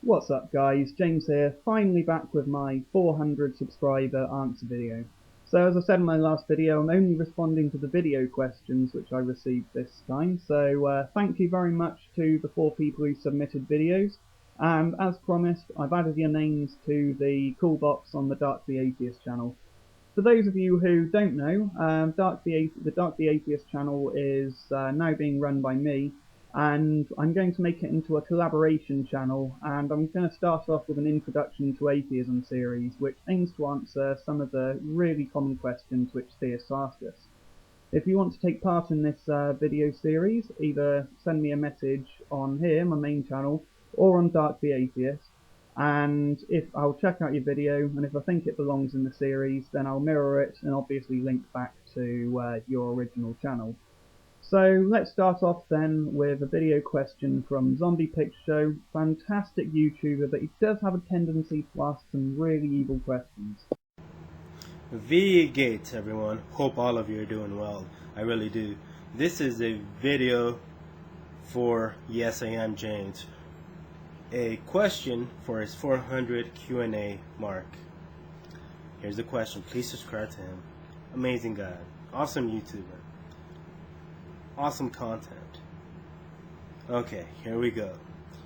What's up guys, James here, finally back with my 400 subscriber answer video. So as I said in my last video, I'm only responding to the video questions which I received this time, so thank you very much to the 4 people who submitted videos, and as promised, I've added your names to the call box on the Dark the Atheist channel. For those of you who don't know, the Dark the Atheist channel is now being run by me, and I'm going to make it into a collaboration channel, and I'm going to start off with an Introduction to Atheism series which aims to answer some of the really common questions which theists ask us. If you want to take part in this video series, either send me a message on here, my main channel, or on Dark the Atheist, and I'll check out your video, and if I think it belongs in the series, then I'll mirror it and obviously link back to your original channel. So let's start off then with a video question from Zombie Picture Show, fantastic YouTuber, but he does have a tendency to ask some really evil questions. V Gates, everyone. Hope all of you are doing well. I really do. This is a video for YesIamJames. A question for his 400 Q&A mark. Here's the question. Please subscribe to him. Amazing guy. Awesome YouTuber. Awesome content. Okay, here we go.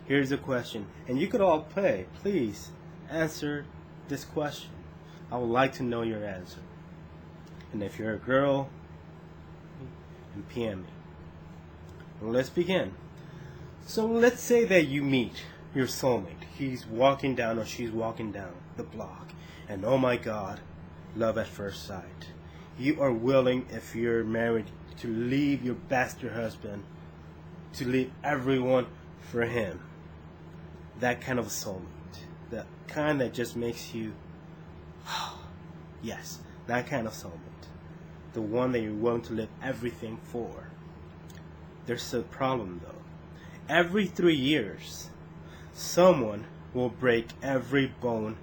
Here's the question. And you could all play. Please answer this question. I would like to know your answer. And if you're a girl, then PM me. Well, let's begin. So let's say that you meet your soulmate. He's walking down or she's walking down the block. And oh my God, love at first sight. You are willing, if you're married, to leave your bastard husband, to leave everyone for him. That kind of a soulmate. The kind that just makes you, yes, that kind of soulmate. The one that you're willing to leave everything for. There's a problem though. Every 3 years, someone will break every bone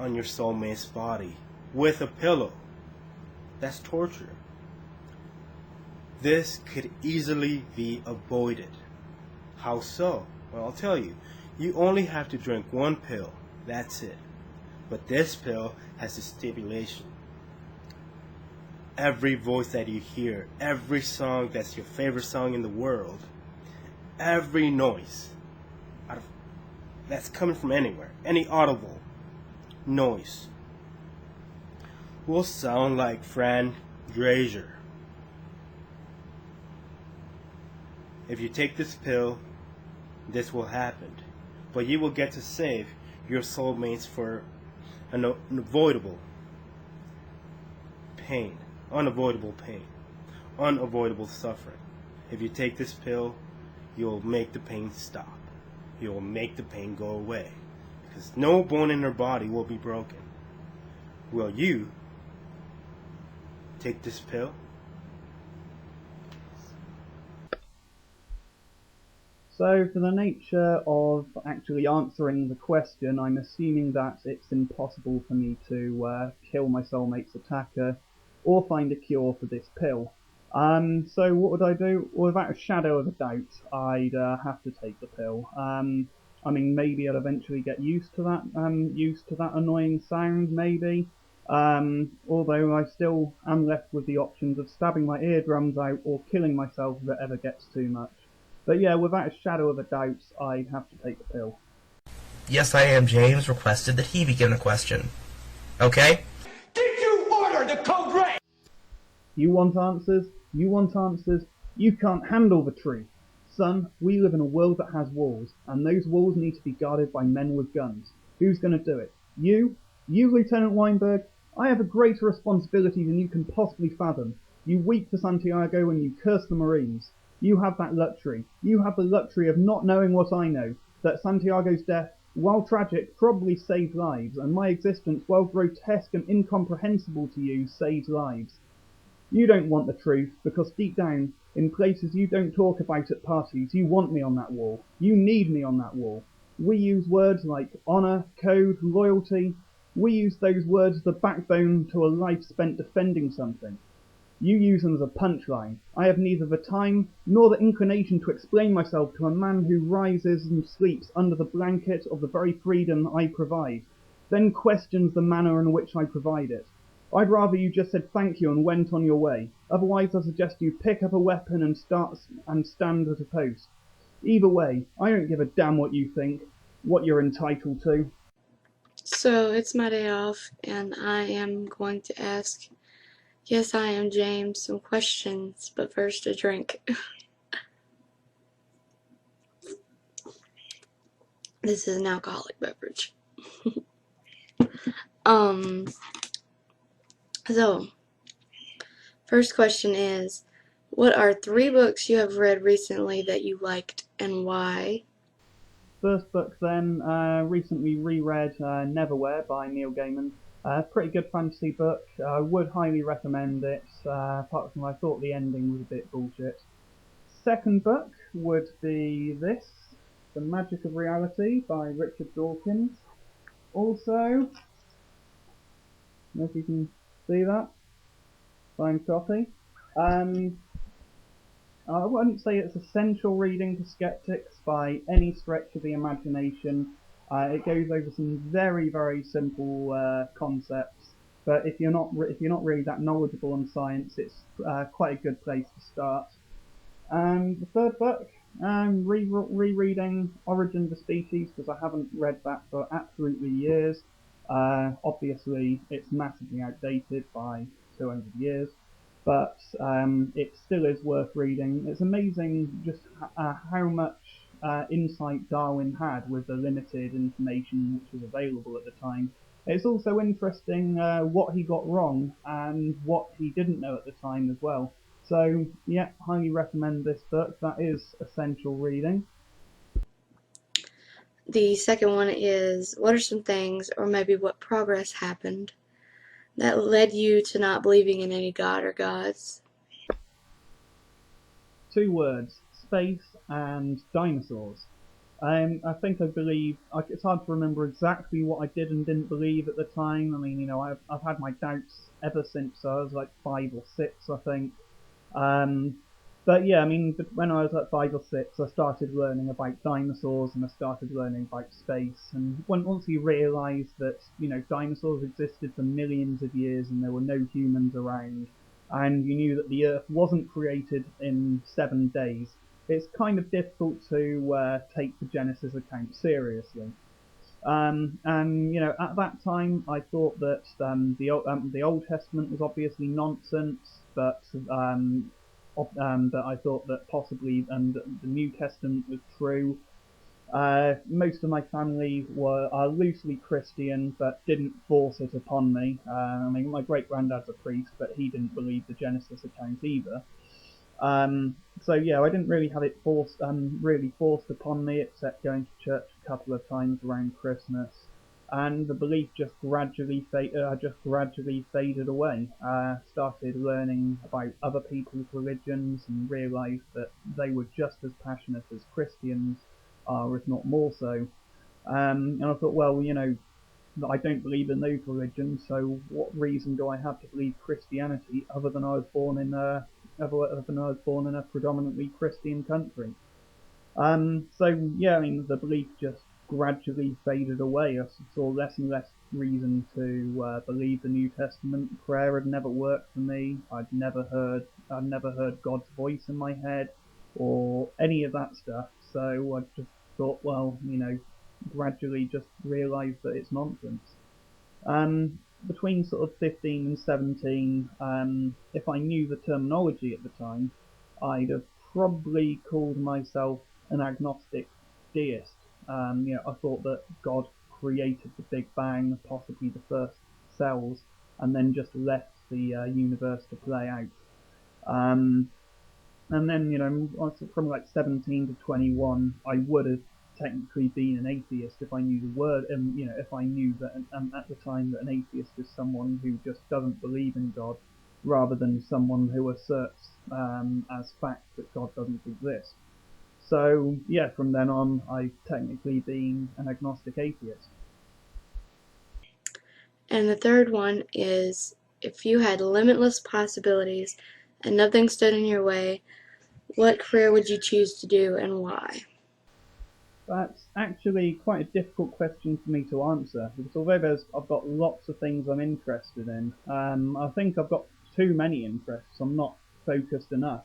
on your soulmate's body with a pillow. That's torture. This could easily be avoided. How so? Well, I'll tell you. You only have to drink 1 pill. That's it. But this pill has a stipulation. Every voice that you hear, every song that's your favorite song in the world, every noise that's coming from anywhere, any audible noise, will sound like Fran Drescher. If you take this pill, this will happen, but you will get to save your soulmates for an unavoidable pain, unavoidable suffering. If you take this pill, you'll make the pain stop. You'll make the pain go away, because no bone in her body will be broken. Will you take this pill? So for the nature of actually answering the question, I'm assuming that it's impossible for me to kill my soulmate's attacker or find a cure for this pill. So what would I do? Well, without a shadow of a doubt, I'd have to take the pill. I mean, maybe I'd eventually get used to that annoying sound, maybe. Although I still am left with the options of stabbing my eardrums out or killing myself if it ever gets too much. But yeah, without a shadow of a doubt, I'd have to take the pill. YesIamJames requested that he be given a question. Okay? Did you order the code red? You want answers? You want answers? You can't handle the truth. Son, we live in a world that has walls, and those walls need to be guarded by men with guns. Who's gonna do it? You? You, Lieutenant Weinberg? I have a greater responsibility than you can possibly fathom. You weep for Santiago and you curse the Marines. You have that luxury. You have the luxury of not knowing what I know, that Santiago's death, while tragic, probably saved lives, and my existence, while grotesque and incomprehensible to you, saved lives. You don't want the truth, because deep down, in places you don't talk about at parties, you want me on that wall. You need me on that wall. We use words like honour, code, loyalty. We use those words as the backbone to a life spent defending something. You use them as a punchline. I have neither the time nor the inclination to explain myself to a man who rises and sleeps under the blanket of the very freedom I provide, then questions the manner in which I provide it. I'd rather you just said thank you and went on your way. Otherwise, I suggest you pick up a weapon and stand at a post. Either way, I don't give a damn what you think, what you're entitled to. So it's my day off, and I am going to ask Yes, I am James some questions, but first a drink. This is an alcoholic beverage. So, first question is, what are 3 books you have read recently that you liked and why? First book then, recently reread Neverwhere by Neil Gaiman. Pretty good fantasy book. I would highly recommend it, apart from I thought the ending was a bit bullshit. Second book would be this, The Magic of Reality by Richard Dawkins. Also, if you can see that, signed copy. I wouldn't say it's essential reading to skeptics by any stretch of the imagination. It goes over some very, very simple concepts, but if you're not really that knowledgeable on science, it's quite a good place to start. And the third book, rereading Origin of the Species because I haven't read that for absolutely years. Obviously, it's massively outdated by 200 years, but it still is worth reading. It's amazing just how much insight Darwin had with the limited information which was available at the time. It's also interesting what he got wrong and what he didn't know at the time as well. So, yeah, highly recommend this book. That is essential reading. The second one is, what are some things, or maybe what progress happened, that led you to not believing in any god or gods? 2 words, space and dinosaurs. I think I believe, it's hard to remember exactly what I did and didn't believe at the time. I mean, I've had my doubts ever since I was like 5 or 6, I think. But yeah, I mean, when I was at 5 or 6, I started learning about dinosaurs and I started learning about space. And once you realise that, dinosaurs existed for millions of years and there were no humans around, and you knew that the Earth wasn't created in 7 days, it's kind of difficult to take the Genesis account seriously. And at that time, I thought that the Old Testament was obviously nonsense, but I thought that possibly the New Testament was true. Most of my family are loosely Christian, but didn't force it upon me. I mean, my great granddad's a priest, but he didn't believe the Genesis account either. So yeah, I didn't really have it really forced upon me, except going to church a couple of times around Christmas, and the belief just gradually faded away. Started learning about other people's religions and realised that they were just as passionate as Christians are, if not more so. And I thought, well, I don't believe in those religions, so what reason do I have to believe Christianity other than I was born in a predominantly Christian country? So yeah, I mean, the belief just gradually faded away. I saw less and less reason to believe the New Testament. Prayer had never worked for me. I'd never heard God's voice in my head or any of that stuff. So I just thought, well, gradually just realised that it's nonsense. Between sort of 15 and 17, if I knew the terminology at the time, I'd have probably called myself an agnostic deist. I thought that God created the Big Bang, possibly the first cells, and then just left the universe to play out. And then, from like 17 to 21, I would have technically been an atheist if I knew the word, and if I knew that at the time that an atheist is someone who just doesn't believe in God, rather than someone who asserts as fact that God doesn't exist. So yeah, from then on, I've technically been an agnostic atheist. And the third one is, if you had limitless possibilities and nothing stood in your way, what career would you choose to do and why? That's actually quite a difficult question for me to answer, because although I've got lots of things I'm interested in, I think I've got too many interests. I'm not focused enough.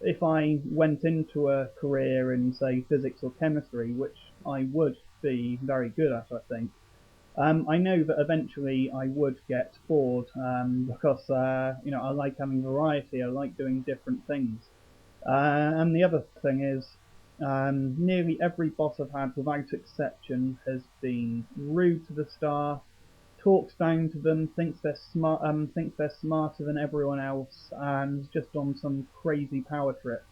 If I went into a career in, say, physics or chemistry, which I would be very good at, I think, I know that eventually I would get bored, because I like having variety. I like doing different things. And the other thing is, nearly every boss I've had, without exception, has been rude to the staff, talks down to them, thinks they're smarter than everyone else, and just on some crazy power trip.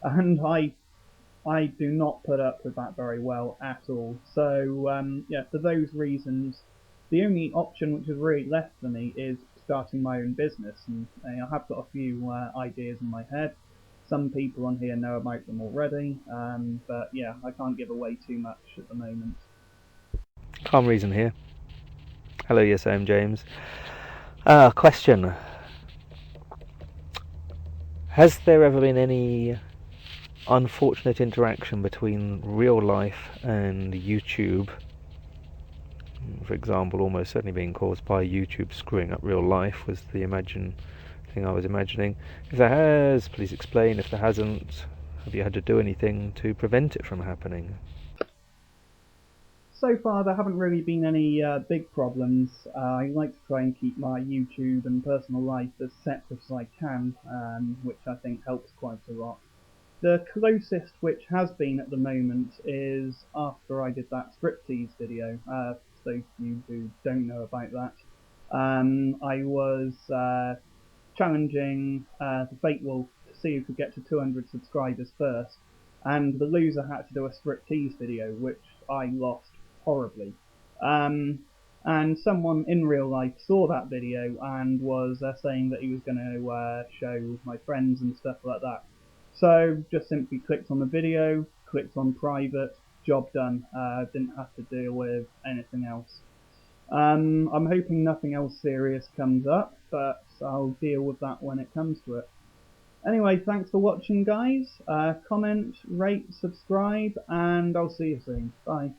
And I do not put up with that very well at all. So yeah, for those reasons, the only option which is really left for me is starting my own business, and I have got a few ideas in my head. Some people on here know about them already, but yeah, I can't give away too much at the moment. Calm Reason here. Hello, YesIamJames. Question. Has there ever been any unfortunate interaction between real life and YouTube? For example, almost certainly being caused by YouTube screwing up real life was the thing I was imagining. If there has, please explain. If there hasn't, have you had to do anything to prevent it from happening? So far, there haven't really been any big problems. I like to try and keep my YouTube and personal life as separate as I can, which I think helps quite a lot. The closest which has been at the moment is after I did that striptease video. For those of you who don't know about that, I was challenging the Fake Wolf to see who could get to 200 subscribers first, and the loser had to do a striptease video, which I lost horribly. And someone in real life saw that video and was saying that he was going to show my friends and stuff like that. So just simply clicked on the video, clicked on private, job done. Didn't have to deal with anything else. I'm hoping nothing else serious comes up, but I'll deal with that when it comes to it. Anyway, thanks for watching, guys. Comment, rate, subscribe, and I'll see you soon. Bye.